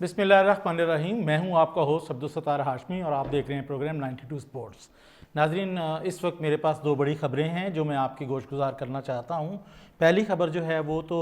बिस्मिल्लाहिर्रहमानिर्रहीम। मैं हूं आपका होस्ट अब्दुल सत्तार हाशमी और आप देख रहे हैं प्रोग्राम 92 स्पोर्ट्स। नाजरीन, इस वक्त मेरे पास दो बड़ी ख़बरें हैं जो मैं आपकी गोशगुजार करना चाहता हूं। पहली ख़बर जो है वो तो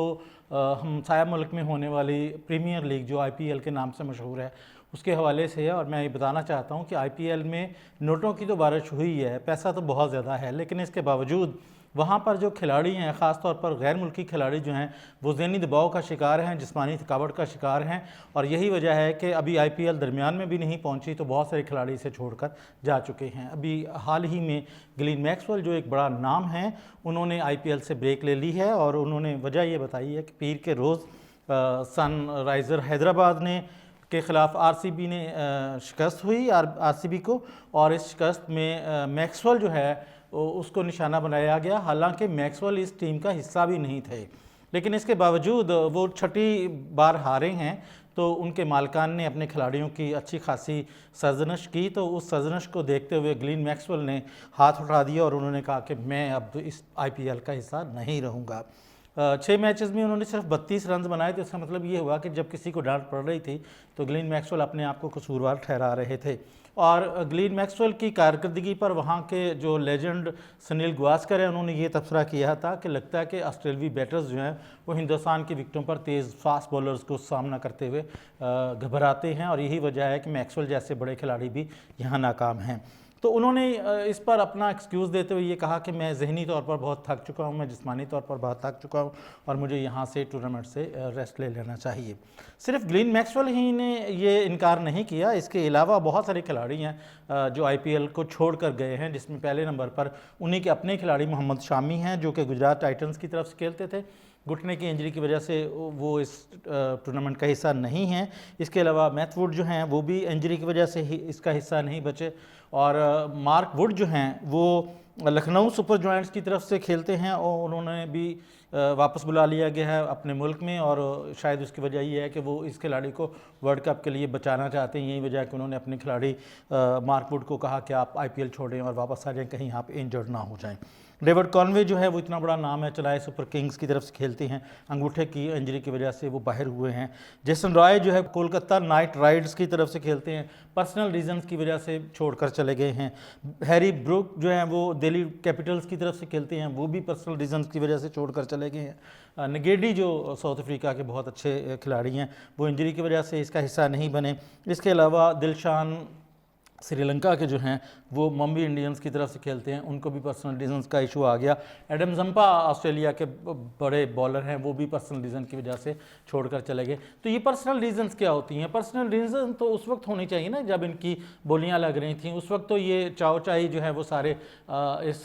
हम साया मुल्क में होने वाली प्रीमियर लीग जो IPL के नाम से मशहूर है उसके हवाले से है। और मैं ये बताना चाहता हूँ कि IPL में नोटों की तो बारिश हुई है, पैसा तो बहुत ज़्यादा है, लेकिन इसके बावजूद वहाँ पर जो खिलाड़ी हैं, ख़ास तौर पर गैर मुल्की खिलाड़ी जो हैं, वो ज़हनी दबाव का शिकार हैं, जिस्मानी थकावट का शिकार हैं। और यही वजह है कि अभी IPL दरमियान में भी नहीं पहुँची तो बहुत सारे खिलाड़ी इसे छोड़कर जा चुके हैं। अभी हाल ही में ग्लेन मैक्सवेल जो एक बड़ा नाम है, उन्होंने IPL से ब्रेक ले ली है और उन्होंने वजह ये बताई है कि पीर के रोज़ सनराइज़र हैदराबाद ने के ख़िलाफ़ RCB ने शिकस्त हुई RCB को, और इस शिकस्त में मैक्सवेल जो है उसको निशाना बनाया गया। हालांकि मैक्सवेल इस टीम का हिस्सा भी नहीं थे, लेकिन इसके बावजूद वो छठी बार हारे हैं। तो उनके मालिकान ने अपने खिलाड़ियों की अच्छी खासी सरजनश की, तो उस सरजनश को देखते हुए ग्लेन मैक्सवेल ने हाथ उठा दिया और उन्होंने कहा कि मैं अब इस IPL का हिस्सा नहीं रहूँगा। 6 मैचेस में उन्होंने सिर्फ 32 रन बनाए। तो इसका मतलब ये हुआ कि जब किसी को डांट पड़ रही थी तो ग्लेन मैक्सवेल अपने आप को कसूरवार ठहरा रहे थे। और ग्लेन मैक्सवेल की कारकर्दगी पर वहाँ के जो लेजेंड सुनील गावस्कर हैं, उन्होंने ये तबसरा किया था कि लगता है कि ऑस्ट्रेलवी बैटर्स जो हैं वो हिंदुस्तान की विकेटों पर तेज़ फास्ट बॉलर्स को सामना करते हुए घबराते हैं, और यही वजह है कि मैक्सवेल जैसे बड़े खिलाड़ी भी यहाँ नाकाम हैं। तो उन्होंने इस पर अपना एक्सक्यूज़ देते हुए ये कहा कि मैं ज़हनी तौर पर बहुत थक चुका हूँ, मैं जिस्मानी तौर पर बहुत थक चुका हूँ और मुझे यहाँ से टूर्नामेंट से रेस्ट ले लेना चाहिए। सिर्फ ग्लेन मैक्सवेल ही ने ये इनकार नहीं किया, इसके अलावा बहुत सारे खिलाड़ी हैं जो IPL को छोड़ कर गए हैं, जिसमें पहले नंबर पर उन्हीं के अपने खिलाड़ी मोहम्मद शामी हैं जो कि गुजरात टाइटंस की तरफ से खेलते थे। घुटने की इंजरी की वजह से वो इस टूर्नामेंट का हिस्सा नहीं हैं। इसके अलावा मैथ वुड जो हैं वो भी इंजरी की वजह से ही इसका हिस्सा नहीं बचे, और मार्क वुड जो हैं वो लखनऊ सुपर जॉयंट्स की तरफ से खेलते हैं और उन्होंने भी वापस बुला लिया गया है अपने मुल्क में। और शायद उसकी वजह ये है कि वो इस खिलाड़ी को वर्ल्ड कप के लिए बचाना चाहते हैं। यही वजह है कि उन्होंने अपने खिलाड़ी मार्क वुड को कहा कि आप IPL छोड़ें और वापस आ जाएँ, कहीं आप इंजर्ड ना हो जाएँ। डेविड कॉनवे जो है वो इतना बड़ा नाम है, चेन्नई सुपर किंग्स की तरफ से खेलते हैं, अंगूठे की इंजरी की वजह से वो बाहर हुए हैं। जेसन रॉय जो है कोलकाता नाइट राइडर्स की तरफ से खेलते हैं, पर्सनल रीजंस की वजह से छोड़कर चले गए हैं। हैरी ब्रूक जो है वो दिल्ली कैपिटल्स की तरफ से खेलते हैं, वो भी पर्सनल रीजंस की वजह से छोड़कर चले गए हैं। नगेडी जो साउथ अफ्रीका के बहुत अच्छे खिलाड़ी हैं, वो इंजरी की वजह से इसका हिस्सा नहीं बने। इसके अलावा दिलशान श्रीलंका के जो हैं वो मुंबई इंडियंस की तरफ से खेलते हैं, उनको भी पर्सनल रीजंस का इशू आ गया। एडम जंपा ऑस्ट्रेलिया के बड़े बॉलर हैं, वो भी पर्सनल रीज़न की वजह से छोड़कर चले गए। तो ये पर्सनल रीजंस क्या होती हैं? पर्सनल रीज़न तो उस वक्त होनी चाहिए ना जब इनकी बोलियां लग रही थी, उस वक्त तो ये चाओ चाई जो है वो सारे इस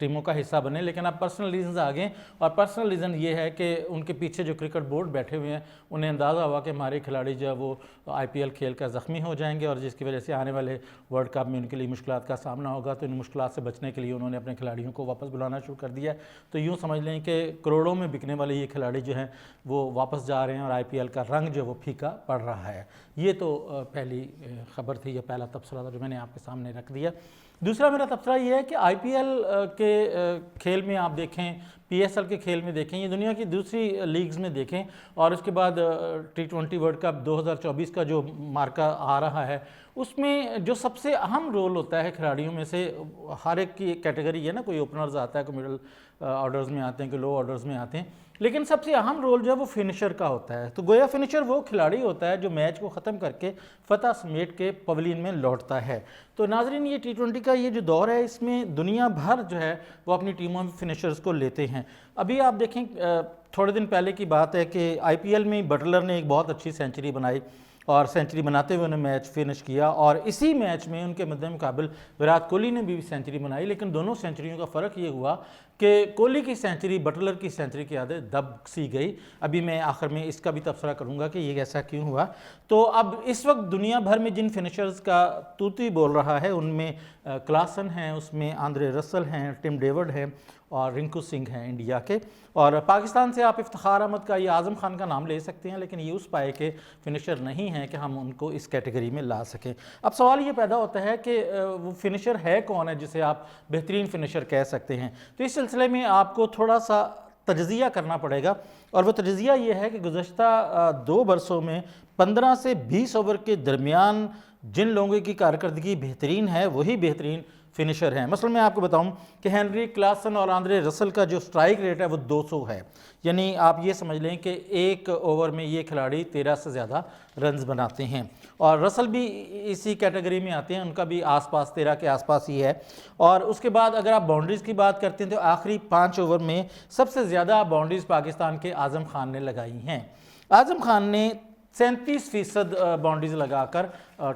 टीमों का हिस्सा बने। लेकिन अब पर्सनल रीजंस आ गए, और पर्सनल रीज़न ये है कि उनके पीछे जो क्रिकेट बोर्ड बैठे हुए हैं उन्हें अंदाज़ा हुआ कि हमारे खिलाड़ी जो है वो IPL खेल कर ज़ख्मी हो जाएंगे और जिसकी वजह से आने वाले वर्ल्ड कप में उनके लिए मुश्किलात का सामना होगा। तो इन मुश्किलात से बचने के लिए उन्होंने अपने खिलाड़ियों को वापस बुलाना शुरू कर दिया। तो यूँ समझ लें कि करोड़ों में बिकने वाले ये खिलाड़ी जो हैं वो वापस जा रहे हैं और IPL का रंग जो वो फीका पड़ रहा है। ये तो पहली खबर थी, या पहला तबसरा था जो मैंने आपके सामने रख दिया। दूसरा मेरा तबसरा ये है कि IPL के खेल में आप देखें, PSL के खेल में देखें, ये दुनिया की दूसरी लीग्स में देखें, और उसके बाद T20 वर्ल्ड कप 2024 का जो मार्का आ रहा है उसमें जो सबसे अहम रोल होता है खिलाड़ियों में से, हर एक की कैटेगरी है ना, कोई ओपनर्स आता है, कोई मिडल ऑर्डर्स में आते हैं, कोई लो ऑर्डर्स में आते हैं, लेकिन सबसे अहम रोल जो है वो फिनिशर का होता है। तो गोया फिनिशर वो खिलाड़ी होता है जो मैच को ख़त्म करके फतह समेट के पवेलियन में लौटता है। तो नाजरीन, ये T20 का ये जो दौर है इसमें दुनिया भर जो है वो अपनी टीमों में फिनिशर्स को लेते हैं। अभी आप देखें, थोड़े दिन पहले की बात है कि IPL में बटलर ने एक बहुत अच्छी सेंचुरी बनाई और सेंचुरी बनाते हुए उन्होंने मैच फिनिश किया, और इसी मैच में उनके मद्दे मुकाबिल विराट कोहली ने भी सेंचुरी बनाई। लेकिन दोनों सेंचुरियों का फ़र्क ये हुआ कि कोहली की सेंचुरी बटलर की सेंचुरी की आदत दब सी गई। अभी मैं आखिर में इसका भी तबसरा करूंगा कि ये ऐसा क्यों हुआ। तो अब इस वक्त दुनिया भर में जिन फिनिशर्स का तूती बोल रहा है उनमें क्लासन हैं, उसमें आंद्रे रसल हैं, टिम डेविड हैं और रिंकू सिंह हैं इंडिया के। और पाकिस्तान से आप इफ्तिखार अहमद का या आज़म खान का नाम ले सकते हैं, लेकिन ये उस पाए के फिनिशर नहीं हैं कि हम उनको इस कैटेगरी में ला सकें। अब सवाल ये पैदा होता है कि वो फिनिशर है कौन है जिसे आप बेहतरीन फिनिशर कह सकते हैं। तो इस सिलसिले में आपको थोड़ा सा तजज़िया करना पड़ेगा, और वो तजज़िया ये है कि गुज़श्ता 2 बरसों में 15 से 20 ओवर के दरमियान जिन लोगों की कारकर्दगी बेहतरीन है वही बेहतरीन फिनिशर हैं। मसलन मैं आपको बताऊं कि हेनरी क्लासन और आंद्रे रसल का जो स्ट्राइक रेट है वो 200 है, यानी आप ये समझ लें कि एक ओवर में ये खिलाड़ी 13 से ज़्यादा रन्स बनाते हैं, और रसल भी इसी कैटेगरी में आते हैं, उनका भी आसपास 13 के आसपास ही है। और उसके बाद अगर आप बाउंड्रीज़ की बात करते हैं तो आखिरी 5 ओवर में सबसे ज़्यादा बाउंड्रीज़ पाकिस्तान के आज़म खान ने लगाई हैं। आज़म खान ने 37% बाउंड्रीज लगाकर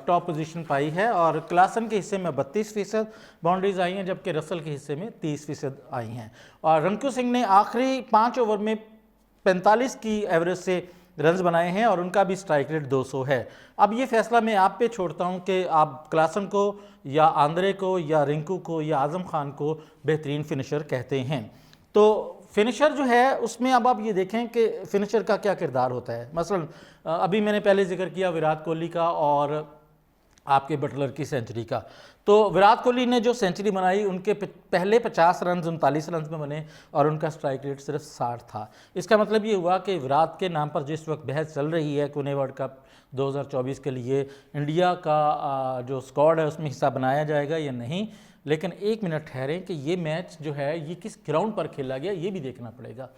टॉप पोजीशन पाई है, और क्लासन के हिस्से में 32% बाउंड्रीज आई हैं, जबकि रसल के हिस्से में 30% आई हैं। और रंकू सिंह ने आखिरी 5 ओवर में 45 की एवरेज से रन्स बनाए हैं, और उनका भी स्ट्राइक रेट 200 है। अब ये फैसला मैं आप पे छोड़ता हूं कि आप क्लासन को या आंद्रे को या रिंकू को या आज़म खान को बेहतरीन फिनिशर कहते हैं। तो फिनिशर जो है उसमें अब आप ये देखें कि फिनिशर का क्या किरदार होता है। मसलन अभी मैंने पहले जिक्र किया विराट कोहली का और आपके बटलर की सेंचुरी का। तो विराट कोहली ने जो सेंचुरी बनाई उनके पहले 50 रन 39 रन में बने, और उनका स्ट्राइक रेट सिर्फ 60 था। इसका मतलब ये हुआ कि विराट के नाम पर जिस वक्त बहस चल रही है कि उन्हें वर्ल्ड कप 2024 के लिए इंडिया का जो स्क्वाड है उसमें हिस्सा बनाया जाएगा या नहीं, लेकिन एक मिनट ठहरें कि ये मैच जो है ये किस ग्राउंड पर खेला गया ये भी देखना पड़ेगा।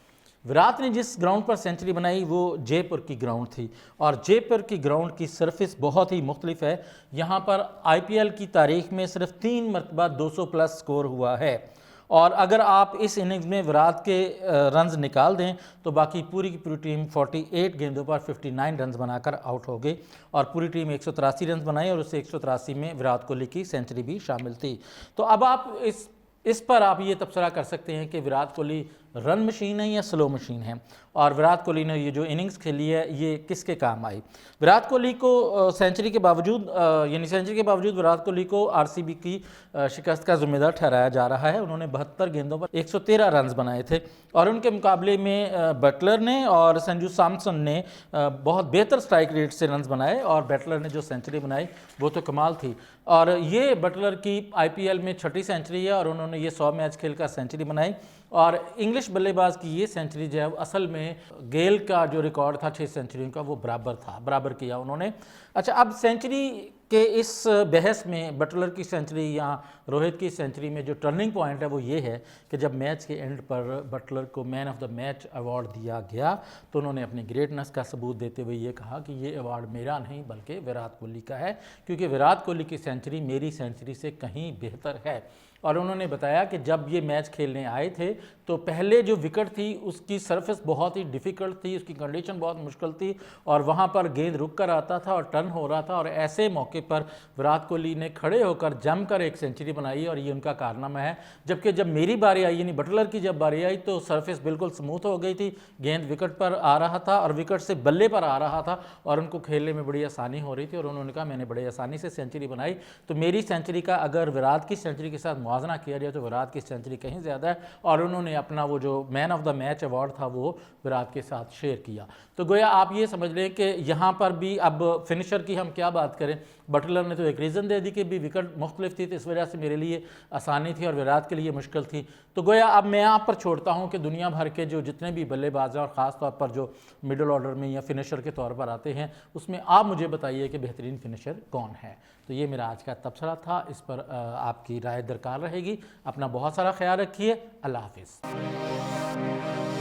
विराट ने जिस ग्राउंड पर सेंचुरी बनाई वो जयपुर की ग्राउंड थी, और जयपुर की ग्राउंड की सरफेस बहुत ही मुख्तलिफ है। यहाँ पर IPL की तारीख में सिर्फ 3 मरतबा 200 प्लस स्कोर हुआ है, और अगर आप इस इनिंग्स में विराट के रन्स निकाल दें तो बाकी पूरी की पूरी टीम 48 गेंदों पर 59 रन्स बनाकर आउट हो गई, और पूरी टीम 183 रन्स बनाई, और उससे 183 में विराट कोहली की सेंचुरी भी शामिल थी। तो अब आप इस पर आप ये तबसरा कर सकते हैं कि विराट कोहली रन मशीन है या स्लो मशीन है, और विराट कोहली ने ये जो इनिंग्स खेली है ये किसके काम आई। विराट कोहली को सेंचुरी के बावजूद यानी सेंचुरी के बावजूद विराट कोहली को RCB की शिकस्त का जिम्मेदार ठहराया जा रहा है। उन्होंने 72 गेंदों पर 113 रन बनाए थे, और उनके मुकाबले में बटलर ने और संजू सैमसन ने बहुत बेहतर स्ट्राइक रेट से रन बनाए, और बटलर ने जो सेंचुरी बनाई वो तो कमाल थी। और ये बटलर की IPL में 6ठी सेंचुरी है, और उन्होंने ये 100 मैच खेलकर सेंचुरी बनाई, और इंग्लिश बल्लेबाज की ये सेंचुरी जो है असल में गेल का जो रिकॉर्ड था 6 सेंचुरियों का वो बराबर किया उन्होंने। अच्छा, अब सेंचुरी के इस बहस में बटलर की सेंचुरी या रोहित की सेंचुरी में जो टर्निंग पॉइंट है वो ये है कि जब मैच के एंड पर बटलर को man of the match award दिया गया तो उन्होंने अपनी ग्रेटनेस का सबूत देते हुए ये कहा कि ये अवार्ड मेरा नहीं बल्कि विराट कोहली का है, क्योंकि विराट कोहली की सेंचुरी मेरी सेंचुरी से कहीं बेहतर है। और उन्होंने बताया कि जब ये मैच खेलने आए थे तो पहले जो विकेट थी उसकी सरफेस बहुत ही डिफ़िकल्ट थी, उसकी कंडीशन बहुत मुश्किल थी, और वहाँ पर गेंद रुक कर आता था और टर्न हो रहा था, और ऐसे मौके पर विराट कोहली ने खड़े होकर जमकर एक सेंचुरी बनाई, और ये उनका कारनामा है। जबकि जब मेरी बारी आई यानी बटलर की जब बारी आई तो सरफेस बिल्कुल स्मूथ हो गई थी, गेंद विकेट पर आ रहा था और विकेट से बल्ले पर आ रहा था, और उनको खेलने में बड़ी आसानी हो रही थी, और उन्होंने कहा मैंने बड़ी आसानी से सेंचुरी बनाई। तो मेरी सेंचुरी का अगर विराट की सेंचुरी के साथ मुआवजा किया जाए तो विराट की सेंचुरी कहीं ज़्यादा है, और उन्होंने अपना वो जो man of the match award था वो विराट के साथ शेयर किया। तो गोया आप ये समझ लें कि यहाँ पर भी अब फिनिशर की हम क्या बात करें, बटलर ने तो एक रीज़न दे दी कि भी विकेट मुख्तलिफ थी तो इस वजह से मेरे लिए आसानी थी और विराट के लिए मुश्किल थी। तो गोया अब मैं आप पर छोड़ता हूँ कि दुनिया भर के जो जितने भी बल्लेबाज हैं और ख़ास तौर पर जो मिडिल ऑर्डर में या फिनिशर के तौर पर आते हैं उसमें आप मुझे बताइए कि बेहतरीन फिनिशर कौन है। तो ये मेरा आज का तबसरा था, इस पर आपकी राय दरकार रहेगी। अपना बहुत सारा ख्याल रखिए। अल्लाह हाफिज़।